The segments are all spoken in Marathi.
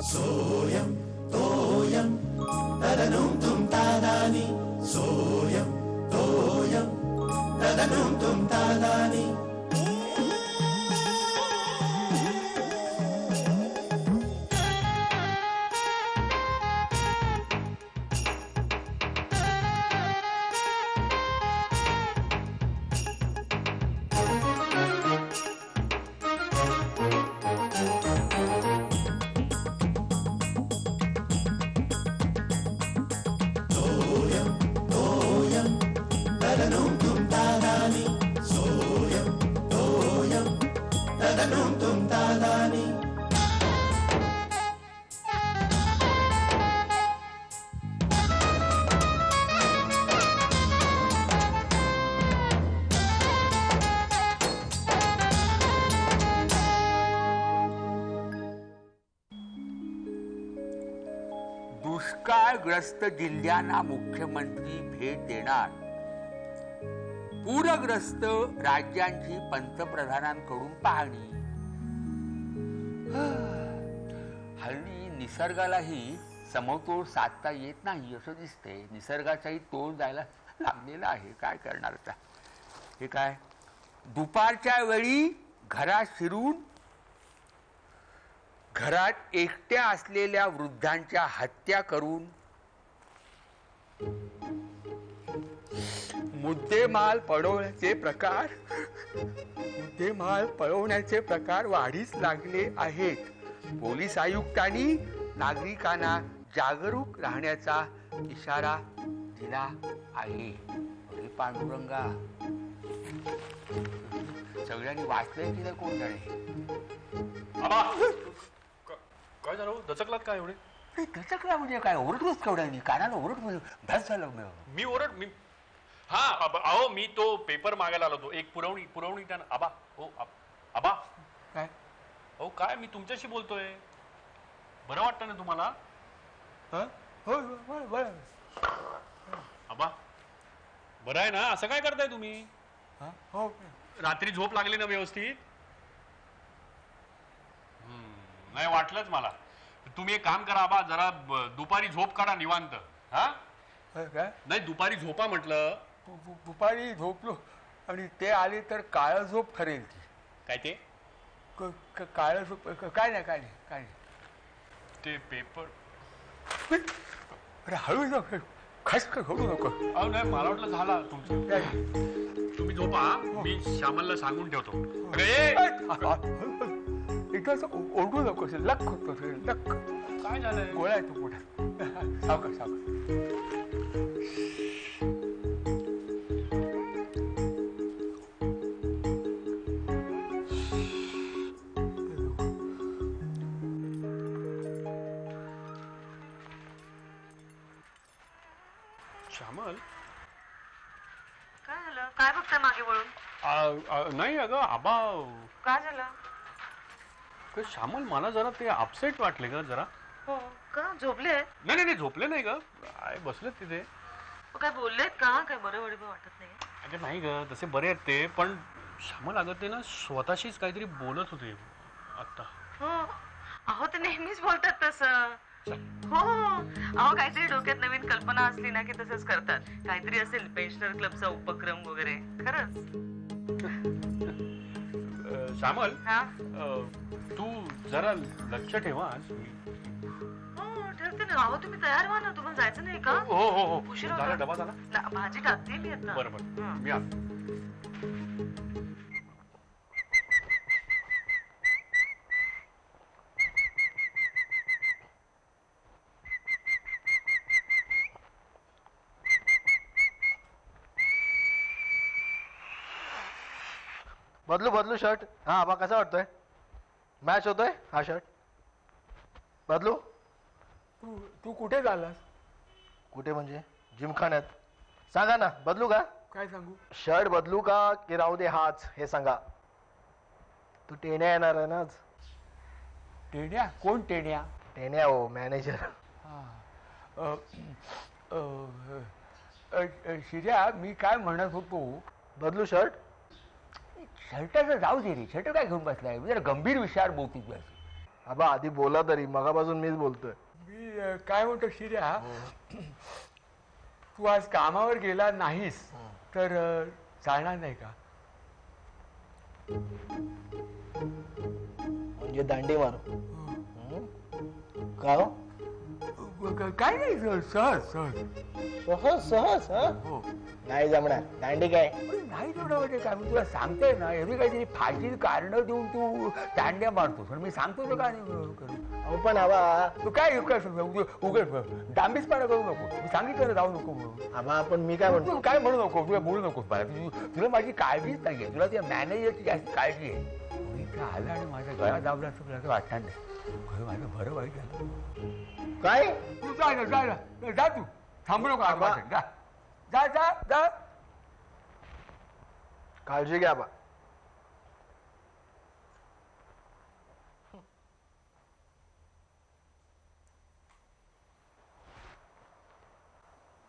सोयम तोयम तदनुम तुम तादानी सोयम तोयम तदनुम तुम तादानी दुष्काळग्रस्त जिल्ह्यांना मुख्यमंत्री भेट देणार. पूरग्रस्त राज्यांची पंतप्रधानांकडून पाहणी. हल्ली निसर्गालाही समतोल साधता येत नाही असं दिसते. निसर्गाचाही तोल जायला लागलेला आहे. काय करणार आता? हे काय दुपारच्या वेळी घरात शिरून घरात एकट्या असलेल्या वृद्धांच्या हत्या करून मुद्देमाल पळवण्याचे प्रकार वाढीस लागले आहेत. पोलीस आयुक्तांनी नागरिकांना जागरूक राहण्याचा इशारा दिला आहे. अरे पांडुरंगा, सगळ्यांनी वाचलंय की नाही कोण जाणे? काय झालं? दचकलात काय एवढे? दचकला म्हणजे काय? ओरडतोस केवढ्यानी? कानाला ओरड भ्यास झालं. मी हा अहो मी तो पेपर मागायला आलो होतो. एक पुरवणी त्या आबा. हो आबा. काय? हो काय, मी तुमच्याशी बोलतोय. बरं वाटतं ना तुम्हाला? आबा बरं आहे ना? असं काय करताय तुम्ही? हो. रात्री झोप लागली ना व्यवस्थित? नाही वाटलंच मला. तुम्ही एक काम करा आबा, जरा दुपारी झोप काढा निवांत. हा काय? नाही दुपारी झोपा म्हटलं. दुपारी झोपलो आणि ते आले तर काळ झोप ठरेल ती. काय ते? काळ झोप? काय नाही. ते पेपर. अरे हळू नको, खसखस होऊ नको. अहो नाही, मला वाटलं झाला तुमचं. तुम्ही झोपा, मी श्यामलला सांगून ठेवतो. ओढू नको. लख होतो. लख. काय झालंय? गोळा आहे तो पुढे. सावकाश. श्यामल काय झालं? काय बघताय मागे वळून? नाही अगं आबा. काय झालं? श्यामल मला जरा ते अपसेट वाटले ग जरा. हो का? झोपले? नाही झोपले नाही ग. बसलेत तिथे. काय बोललेत का? काय बरं वाटत नाही? अगं नाही ग, तसे बरे आहेत ते. पण श्यामल अगं ते ना स्वतःशीच काहीतरी बोलत होते आता. हो अहो ते नेहमीच बोलतात तसं. हो अहो काहीतरी डोक्यात नवीन कल्पना असली ना की तसंच करतात. काहीतरी असेल पेन्शनर क्लबचा उपक्रम वगैरे. खरंच. श्यामल हा तू जरा लक्ष ठेवा. हो ठरते ना. अहो तुम्ही तयार व्हा ना. तुम्हाला जायचं नाही का? हो उशीर झाला. डबा झाला? भाजी टाकते मी आता. बरोबर मी आलो. बदलू शर्ट. हा आबा कसा वाटतोय? मॅच होतोय हा शर्ट? बदलू. तू कुठे झालास? कुठे म्हणजे? जिमखान्यात. सांगा ना, बदलू का? काय सांगू? शर्ट बदलू का की राहू दे हाच, हे सांगा. तू टेण्या येणार आहे ना आज? टेण्या? कोण टेण्या? टेण्या हो, मॅनेजर. शिर्या, मी काय म्हणत होतो, बदलू शर्ट? शर्टाचं जाऊ दे रे, शर्ट काय घेऊन बसलाय? जरा गंभीर विषयावर बोलतो तू असं. आबा आधी बोला तरी, मगापासून मीच बोलतोय. मी काय म्हणतो शिर्या, तू आज कामावर गेला नाहीस तर चालणार नाही का? म्हणजे दांडी मारू का? काय नाही, सहज सहज. सहज सहज हो. नाही जमणार. दांडी काय नाही तेवढं म्हणजे काय, मी तुला सांगतोय ना, एवढी काहीतरी फाजील कारणं देऊन तू दांड्या मारतोस. मी सांगतो का अहो पण आबा तू काय उघड डांबीसपणा करू नको. मी सांगितलं ना जाऊ नको म्हणून. आबा पण मी काय म्हणतो, तू काय म्हणू नको, तुला बोलू नकोस मला. तुला माझी काळजीच नाहीये, तुला त्या मॅनेजरची जास्त काळजी आहे. इथं आला आणि माझ्या गळा दाबला असं तुला वाटणार नाही. खरं माझं बरं वाईट झालं. काय तू जा ना, जा ना, जा तू. थांबू नको आबा. जा जा जा जा. काळजी घ्या आबा.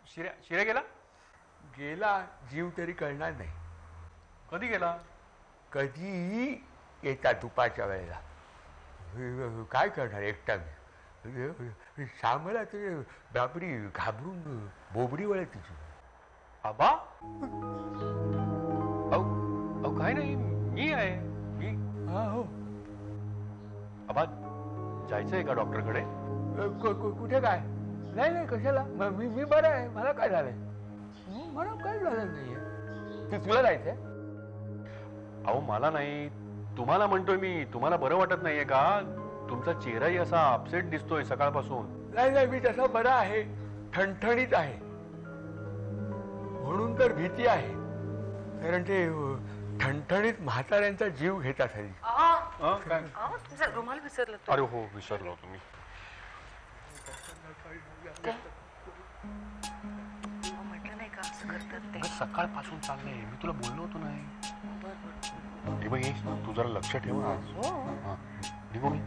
शिर्या गेला? गेला जीव तरी कळणार नाही. कधी गेला? कधी येतात दुपारच्या वेळेला. काय करणार एकटा मी. श्यामला ते बापरी घाबरून बोबडी वळत तिची. आबा अहो काय नाही, मी आहे. मी हा हो. आबा जायचंय का डॉक्टरकडे? कुठे काय? नाही नाही कशाला, मी बरं आहे. मला काय झालंय? मला काय झालं नाहीये. ते तुला जायचंय? अहो मला नाही, तुम्हाला म्हणतोय मी. तुम्हाला बरं वाटत नाहीये का? तुमचा चेहराही असा अपसेट दिसतोय सकाळपासून. नाही नाही, मी तसा बरा आहे, ठणठणीत आहे. म्हणून तर भीती आहे, कारण ते ठणठणीत म्हाताऱ्यांचा जीव घेतात हल्ली. काय? तुमचा रुमाल विसरला तो. अरे हो, विसरलो तुम्ही. म्हटलं नाही का असं करतात ते. सकाळपासून चाललंय, मी तुला बोललो होतो नाही. बरं हे बघ, तू जरा लक्ष ठेव ना. निघू मी.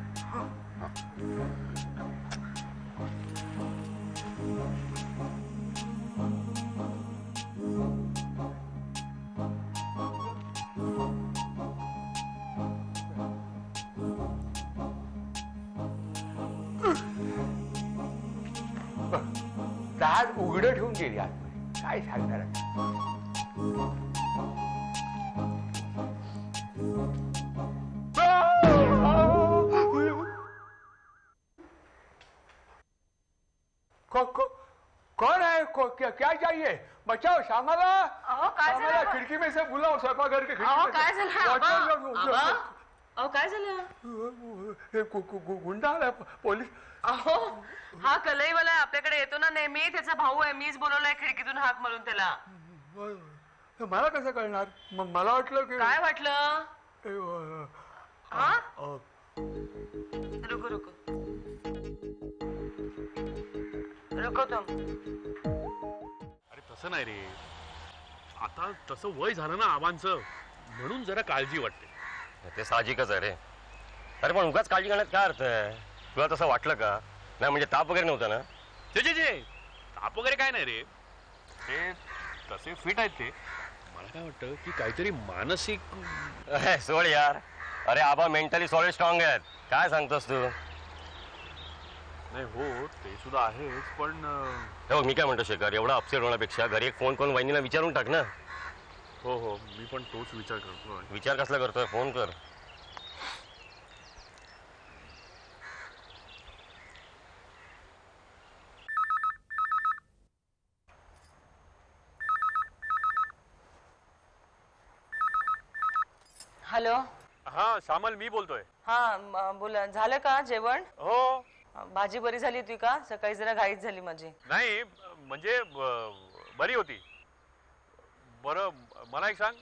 दार उघडं ठेवून गेली आतमध्ये. काय सांगणार आता? कौन है? क्या चाहिए? बचाओ श्यामला. काय झालं? श्यामला, खिड़की में से बुलाओ, स्वयंपाकघर के अहो खिड़की काय झालं आबा? में अहो काय झालं? गुंडा आला, पोलीस. अहो हा कलईवाला आपल्याकडे येतो ना नेहमी, त्याचा भाऊ आहे. मीच बोलवलाय खिडकीतून हाक मारून त्याला. मला कसं कळणार? मला वाटलं की काय वाटलं? हा? रुको रुको रुको तुम. अरे तसं नाही रे, आता तसं वय झालं ना आबांचं, म्हणून जरा काळजी वाटते. ते साहजिकच आहे रे. अरे पण उगाच काळजी करण्यात काय अर्थ आहे? तुला तसं वाटलं का? नाही म्हणजे ताप वगैरे नव्हता ना? जे ताप वगैरे काय नाही रे, ते तसे फिट आहेत ते. मला काय वाटतं की काहीतरी मानसिक. सोड यार. अरे आबा मेंटली सॉलिड स्ट्रॉंग आहेत. काय सांगतोस तू? नाही हो, ते सुद्धा आहेच, पण हो मी काय म्हणतो शेखर, एवढा अपसेट होण्यापेक्षा घरी एक फोन करून वहिनीला विचारून टाक ना. हो हो, मी पण तोच विचार करतो. विचार कसला करतोय? फोन कर. हॅलो. हा श्यामल, मी बोलतोय. हा बोला. झालं का जेवण? हो. भाजी बरी झाली होती का? सकाळी जरा घाईच झाली माझी. नाही म्हणजे बरी होती. बरं मला एक सांग,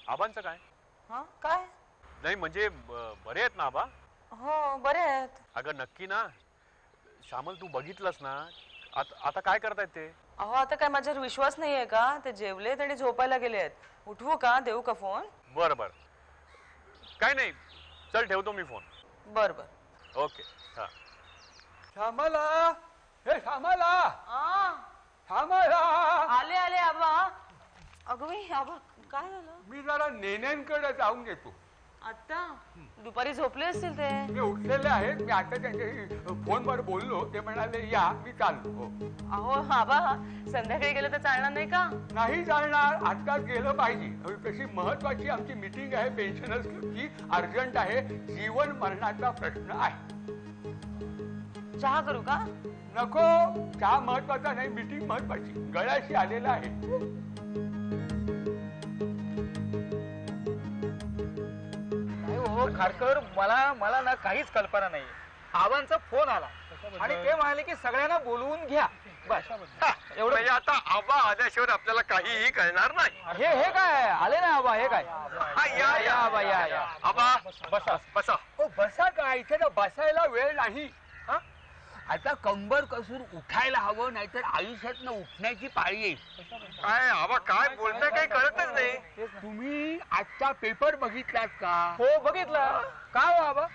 आबांचं काय? हा काय? नाही म्हणजे बरे आहेत ना आबा? हो बरे आहेत. अगं नक्की ना? श्यामल तू बघितलंस ना आता काय करतायत ते? अहो आता काय माझ्यावर विश्वास नाहीये का? ते जेवलेत आणि झोपायला गेलेत. उठवू का? देऊ का फोन? बरं बरं, काय नाही, चल ठेवतो मी फोन. बर बर. ओके. हा. श्यामला, हे श्यामला, श्यामला. आले आले आबा. अगं बाई आबा काय झालं? मी जरा नेण्यांकडे जाऊन येतो. आता दुपारी झोपले असतील ते. ते उठलेले आहेत. मी आता त्यांच्याशी फोनवर बोललो. ते म्हणाले या, मी चाललो. अहो आबा, संध्याकाळी गेलं तर चालणार नाही का? नाही चालणार, आत्ताच गेलं पाहिजे. तशी महत्वाची आमची मीटिंग आहे पेन्शनर्स क्लबची, अर्जंट आहे. जीवन मरणाचा प्रश्न आहे. चहा करू का? नको, चहा महत्वाचा नाही, मीटिंग महत्वाची. गळ्याशी आलेला आहे. खारकर, मला ना काहीच कल्पना नाही. आबांचा फोन आला आणि ते म्हणाले की सगळ्यांना बोलवून घ्या. बस एवढं. म्हणजे आता आबा आल्याशिवाय आपल्याला काहीही कळणार नाही. हे काय आले ना आबा? हे काय? या आबा, या या. आबा बसा बसा. बसा का? इथे तर बसायला वेळ नाही. आता कंबर कसून उठायला हवं, नाहीतर आयुष्यात उठण्याची पाळी येईल. काय आबा काय बोलताय काही कळतच नाही. तुम्ही आजचा पेपर बघितलात का? हो बघितलं. काय हो आबा?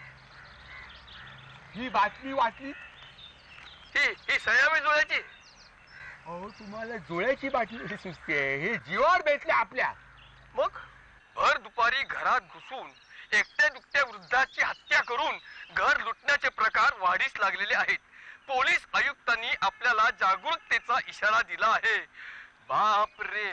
ही बातमी वाचली? ही सयामी जुळ्याची. अहो, तुम्हाला जुळ्याची बातमी सुचते. हे जीवावर बेतले आपल्या. मग भर दुपारी घरात घुसून एकट्या दुकट्या वृद्धाची हत्या करून घर लुटण्याचे प्रकार वाढीस लागलेले आहेत. पोलीस आयुक्तांनी आपल्याला जागरूकतेचा इशारा दिला आहे. बाप रे.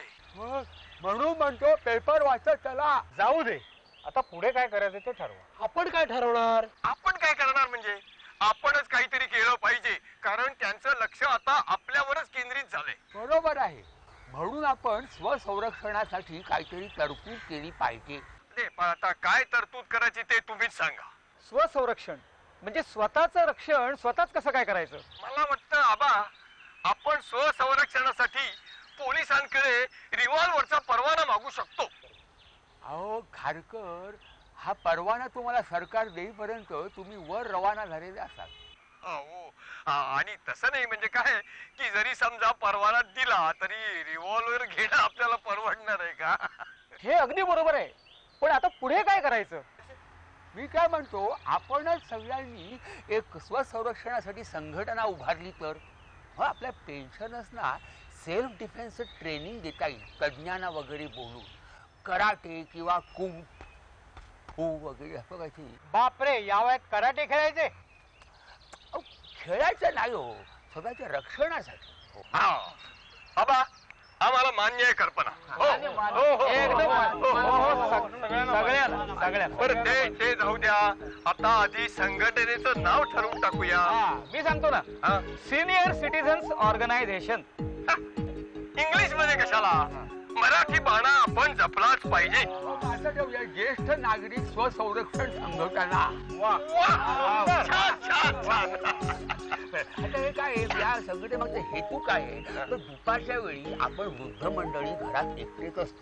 म्हणून म्हणतो पेपर वाचत चला. जाऊ दे, आता पुढे काय करायचं ते ठरवा. आपण काय ठरवणार? आपण काय करणार म्हणजे आपणच काहीतरी केलं पाहिजे, कारण त्यांचं लक्ष आता आपल्यावरच केंद्रित झालंय. बरोबर आहे. म्हणून आपण स्वसंरक्षणासाठी काहीतरी तरतूद केली पाहिजे. पण आता काय तरतूद करायची ते तुम्हीच सांगा. स्वसंरक्षण म्हणजे स्वतःचं रक्षण स्वतःच कसं काय करायचं? मला वाटतं आबा, आपण स्वसंरक्षणासाठी पोलिसांकडे रिव्हॉल्व्हरचा परवाना मागू शकतो. अहो खारकर, हा परवाना तुम्हाला सरकार देईपर्यंत तुम्ही वर रवाना झालेले असाल. हो, आणि तसं नाही म्हणजे काय की जरी समजा परवाना दिला तरी रिव्हॉल्व्हर घेणं आपल्याला परवडणार आहे का? हे अगदी बरोबर आहे, पण आता पुढे काय करायचं? मी काय म्हणतो, आपणच सगळ्यांनी एक स्वसंरक्षणासाठी संघटना उभारली तर आपल्या पेन्शनर्सना सेल्फ डिफेन्स ट्रेनिंग देता येईल. तज्ञांना वगैरे बोलून कराटे किंवा कुंग फू वगैरे असं काहीतरी. बापरे, या वयात कराटे खेळायचे? खेळायचं नाही हो, स्वतःच्या रक्षणासाठी. आबा आम्हाला मान्य आहे कल्पना. सगळ्यांना. बरं ते जाऊ द्या. आता आधी संघटनेचं नाव ठरवून टाकूया. मी सांगतो ना, सिनियर सिटीजन्स ऑर्गनायझेशन. इंग्लिश मध्ये कशाला? मराठी बाणा आपण जपलाच पाहिजे. आता ठेवूया ज्येष्ठ नागरिक स्वसंरक्षण संघटना. छान छान छान. आता हे काय आहे, या संघटनेमागचा हेतू काय आहे? तर दुपारच्या वेळी आपण वृद्ध मंडळी घरात एकटेच असतो.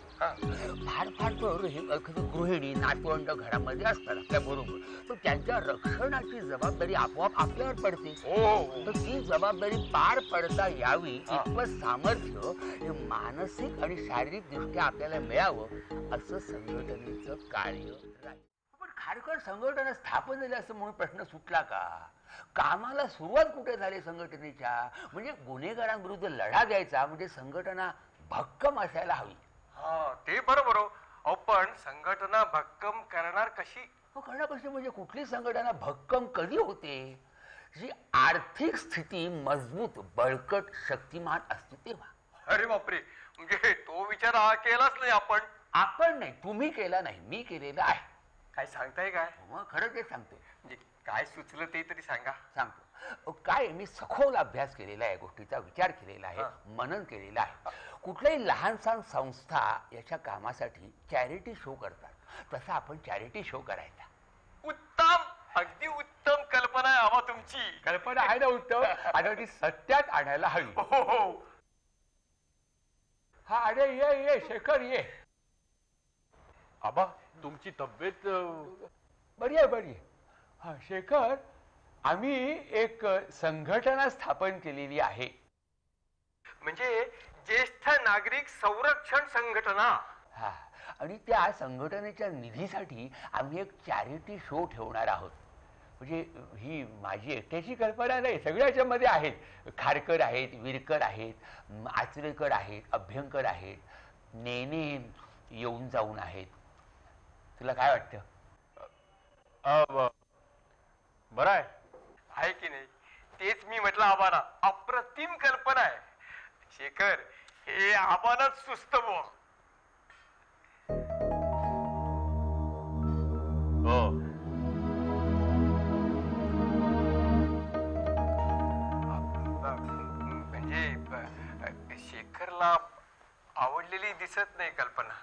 फार फार तर हे गृहिणी नातवंड घरामध्ये असतात आपल्या बरोबर, तर त्यांच्या रक्षणाची जबाबदारी आपोआप आपल्यावर पडते. तर ती जबाबदारी पार पडता यावी इतकं सामर्थ्य हे मानसिक आणि शारीरिक दृष्ट्या आपल्याला मिळावं असं संघटनेचं कार्य राहील. पण खारकर संघटना स्थापन झाली असं म्हणून प्रश्न सुटला का? कामाला सुरुवात कुठे झाली संघटनेच्या? म्हणजे गुन्हेगारांविरुद्ध लढा द्यायचा म्हणजे संघटना भक्कम असायला हवी. ते बरोबर. पण संघटना भक्कम करणार कशी? करणार कशी म्हणजे कुठली संघटना भक्कम कधी होते? जी आर्थिक स्थिती मजबूत, बळकट, शक्तिमान असते तेव्हा. अरे बापरे, म्हणजे तो विचार केलाच नाही आपण. आपण नाही, तुम्ही केला नाही, मी केलेला आहे. काय सांगताय काय? मग खरं ते सांगतो. म्हणजे काय सुचलं ते तरी सांगा. सांगतो काय, मी सखोल अभ्यास केलेला आहे, गोष्टीचा विचार केलेला आहे, मनन केलेला आहे. कुठल्याही लहान सहान संस्था याच्या कामासाठी चॅरिटी शो करतात, तसा आपण चॅरिटी शो करायचा. उत्तम, अगदी उत्तम कल्पना आहे आबा तुमची. कल्पना आहे ना उत्तम? आता ती सत्यात आणायला हवी. हो. हा, अरे ये शेखर ये. आबा तुमची तब्येत बरी आहे. हा शेखर, आम्ही एक संघटना स्थापन केलेली आहे. म्हणजे ज्येष्ठ नागरिक संरक्षण संघटना. हा, आणि त्या संघटनेच्या निधीसाठी आम्ही एक चॅरिटी शो ठेवणार आहोत. म्हणजे ही माझी एकट्याची कल्पना नाही, सगळ्याच्या मध्ये आहेत. खारकर आहेत, विरकर आहेत, आचरेकर आहेत, अभ्यंकर आहेत, नेने, येऊन जाऊन आहेत. तुला काय वाटतं? बरं आहे. आहे की नाही? तेच मी म्हटलं आबाला, अप्रतिम कल्पना आहे. शेखर, हे आबालाच सुस्त बुवा. हो. म्हणजे शेखरला आवडलेली दिसत नाही कल्पना.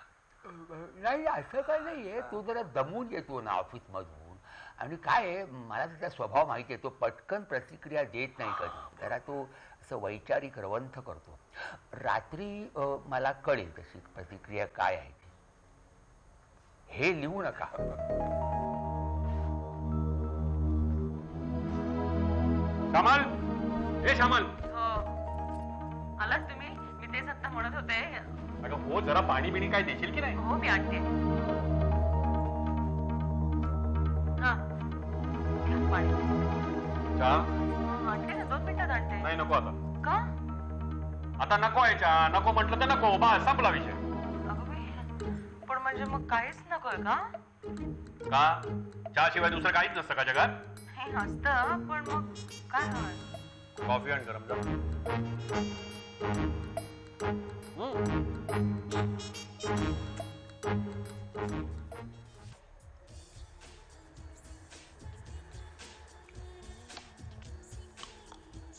नाही असं काही नाहीये. तो जरा दमून येतो ना ऑफिसमधून, आणि काय आहे, मला त्याचा स्वभाव माहिती आहे. तो पटकन प्रतिक्रिया देत नाही कधी. जरा तो असं वैचारिक रवंथ करतो. रात्री मला कळेल तशी प्रतिक्रिया काय आहे ती. हे लिहू नका. श्यामल, हे श्यामल. हो आलात तुम्ही? मी तेच आता म्हणत होते. अगं हो, जरा पाणी बिणी काय देशील की नाही? हो मी आणते. हा घ्या पाणी. चहा? आणते ना, 2 मिनिटात आणते. नाही, नको आता. का? आता नको आहे चहा. नको म्हटलं तर नको. बा संपला विषय. अगं बाई, पण म्हणजे मग काहीच नकोय का? का? चहाशिवाय दुसरं काहीच नसतं का जगात? हे असतं, पण मग काय हवंय? कॉफी आण गरम जा.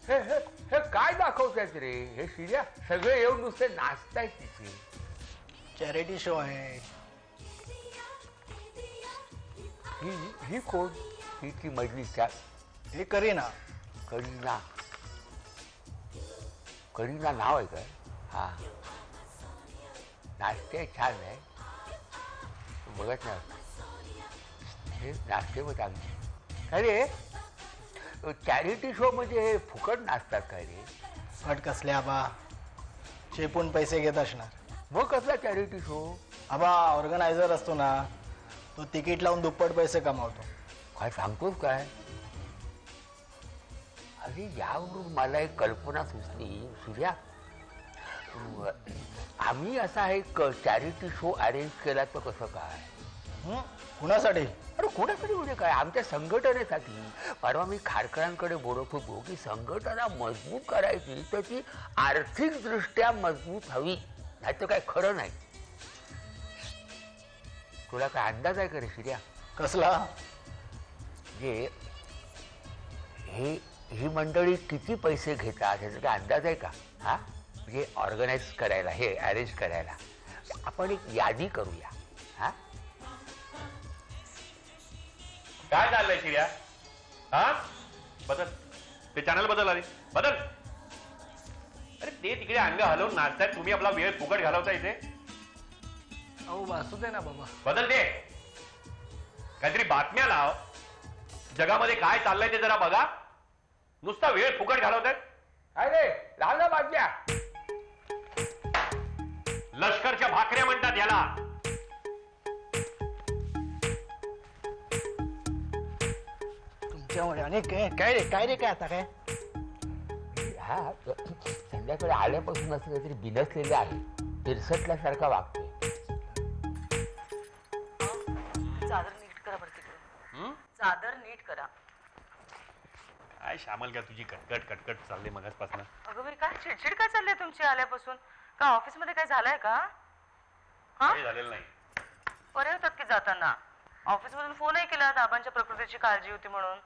हे हे हे काय दाखवतायत रे? हे शिर्या सगळे येऊन नुसते नाचतायत तिथे. चॅरिटी शो आहे. ही ही कोण? ही ती मजलीसच्या हे करीना. करीना. करीना नाव आहे काय? हा, नाचते छान आहे. बघत नाही हे नाचते बघ चांगली. काय रे, चॅरिटी शो म्हणजे हे फुकट नाचतात काय रे? फट कसले आबा, चेपून पैसे घेत असणार. मग कसला चॅरिटी शो? आबा ऑर्गनायझर असतो ना, तो तिकीट लावून दुप्पट पैसे कमावतो. काय सांगतोस काय? अरे यावरून मला एक कल्पना सुचली सूर्या. आम्ही असा एक चॅरिटी शो अरेंज केला तर कसं काय? कुणासाठी? अरे कोणासाठी म्हणजे काय, आमच्या संघटनेसाठी. परवा मी खारकरांकडे बोलत होतो की संघटना मजबूत करायची तर ती आर्थिकदृष्ट्या मजबूत हवी, नाही तर काय खरं नाही. तुला काय अंदाज आहे का रे शिर्या? कसला? जे ही मंडळी किती पैसे घेतात ह्याचा काय अंदाज आहे का? हा, म्हणजे ऑर्गनाईज करायला, हे अरेंज करायला आपण एक यादी करूया. हा, काय चाललंय शिर्या? हा, बदल ते चॅनल बदल. आली बदल. अरे ते तिकडे अंग हलवून नाचतायत, तुम्ही आपला वेळ फुकट घालवता इथे. अहो वासू दे ना बाबा. बदल दे. काहीतरी बातम्या लाव. जगामध्ये काय चाललंय ते जरा बघा. नुसता वेळ फुकट घालवतायत. काय रे, लाव ना बातम्या. लष्करच्या भाकऱ्या म्हणतात याला. तुमच्यामुळे आणि काय रे काय आता काय? हा, संध्याकाळी आल्यापासून असं काहीतरी बिनसलेले आहे, तिरसटल्यासारखा वागतोय. चादर नीट करा बरं तिकडे. चादर नीट करा. काय श्यामल, का तुझी कटकट कटकट चालली मगाचपासून? अगं बाई, काय चिडचिड काय चालली तुमची आल्यापासून? का ऑफिसमध्ये काय झालंय का? हा, काही झालेलं नाही. बरे होतात की जाताना. ऑफिसमधून फोनही केला, आबांच्या प्रकृतीची काळजी होती म्हणून.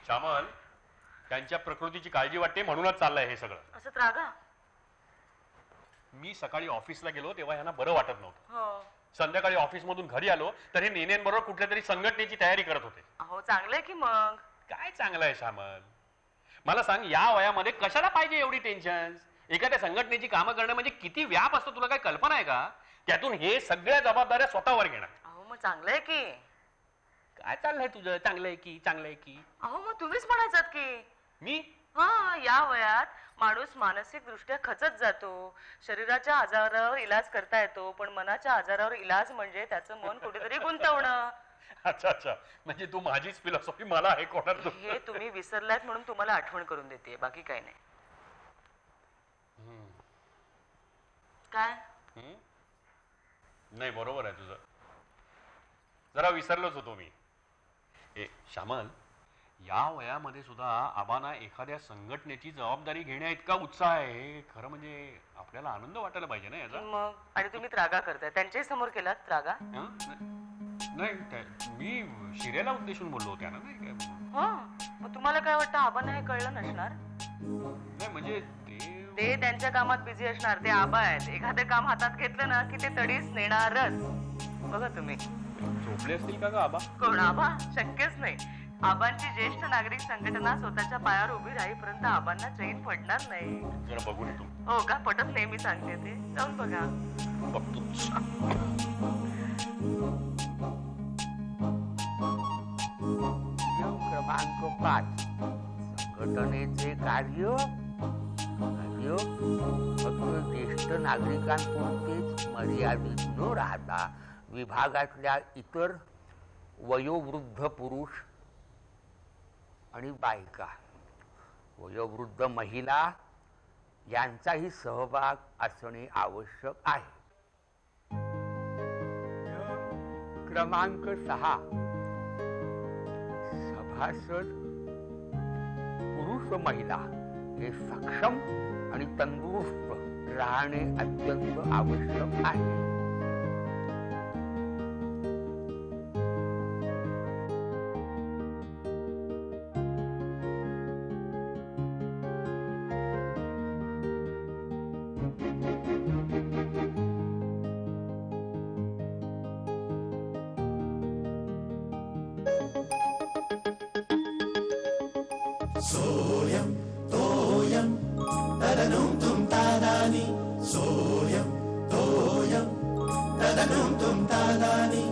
श्यामल, त्यांच्या प्रकृतीची काळजी वाटते म्हणूनच चाललंय हे सगळं. असं त्रागा. मी सकाळी ऑफिसला गेलो तेव्हा यांना बरं वाटत नव्हतं. हो. संध्याकाळी ऑफिसमधून घरी आलो तर हे नेनेंबरोबर कुठल्या तरी संघटनेची तयारी करत होते. अहो चांगलंय की मग. काय चांगलं आहे श्यामल? मला सांग, या वयामध्ये कशाला पाहिजे एवढी टेन्शन? एखाद्या संघटनेची कामं करणं म्हणजे किती व्याप असतो, तुला काय कल्पना आहे का? त्यातून हे सगळ्या जबाबदाऱ्या स्वतःवर घेणार. अहो मग चांगलंय की. काय चाललंय तुझं? चांगलंय की चांगलंय की? अहो मग तुम्हीच म्हणायचात की. मी? हा, या वयात माणूस मानसिक दृष्ट्या खचत जातो. शरीराच्या आजारावर इलाज करता येतो, पण मनाच्या आजारावर इलाज म्हणजे त्याचं मन कुठेतरी गुंतवणं. अच्छा अच्छा, म्हणजे तू माझीच फिलॉसॉफी मला हे कोणाला? हे तुम्ही विसरलात म्हणून तुम्हाला आठवण करून देते, बाकी काही नाही. काय? नाही बरोबर आहे तुझं. जरा विसरलोच होतो मी. श्यामल, या वयामध्ये सुद्धा आबांना एखाद्या संघटनेची जबाबदारी घेण्या इतका उत्साह आहे, खरं म्हणजे आपल्याला आनंद वाटायला पाहिजे ना याचा. मग आणि तुम्ही त्रागा करताय, त्यांच्याही समोर केलात त्रागा? नाही मी शिरेला उद्देशून बोललो होत्या ना. नाही मग तुम्हाला काय वाटतं आबांना हे कळलं नसणार? नाही म्हणजे ते त्यांच्या कामात बिझी असणार. ते आबा आहेत, एखादं काम हातात घेतलं ना की ते तडीच नेणारच. बघा तुम्ही झोपले असतील का ग आबा? कोण आबा? शक्यच नाही. आबांची ज्येष्ठ नागरिक संघटना स्वतःच्या पायावर उभी राहीपर्यंत आबांना चैन पडणार नाही. जरा बघून येतो. हो का? पटत नाही मी सांगते ते. जाऊन बघा. बघतोच. क्रमांक 5 संघटनेचे कार्य फक्त ज्येष्ठ नागरिकांपुरतेच मर्यादित न राहता विभागातल्या इतर वयोवृद्ध पुरुष आणि बायका, वयोवृद्ध महिला यांचाही सहभाग असणे आवश्यक आहे. क्रमांक 6 सभासद पुरुष महिला हे सक्षम आणि तंदुरुस्त राहणे अत्यंत आवश्यक आहे. सोयम तोयम तदनुम तुम तादानी सोयम तोयम तदनुम तुम तादानी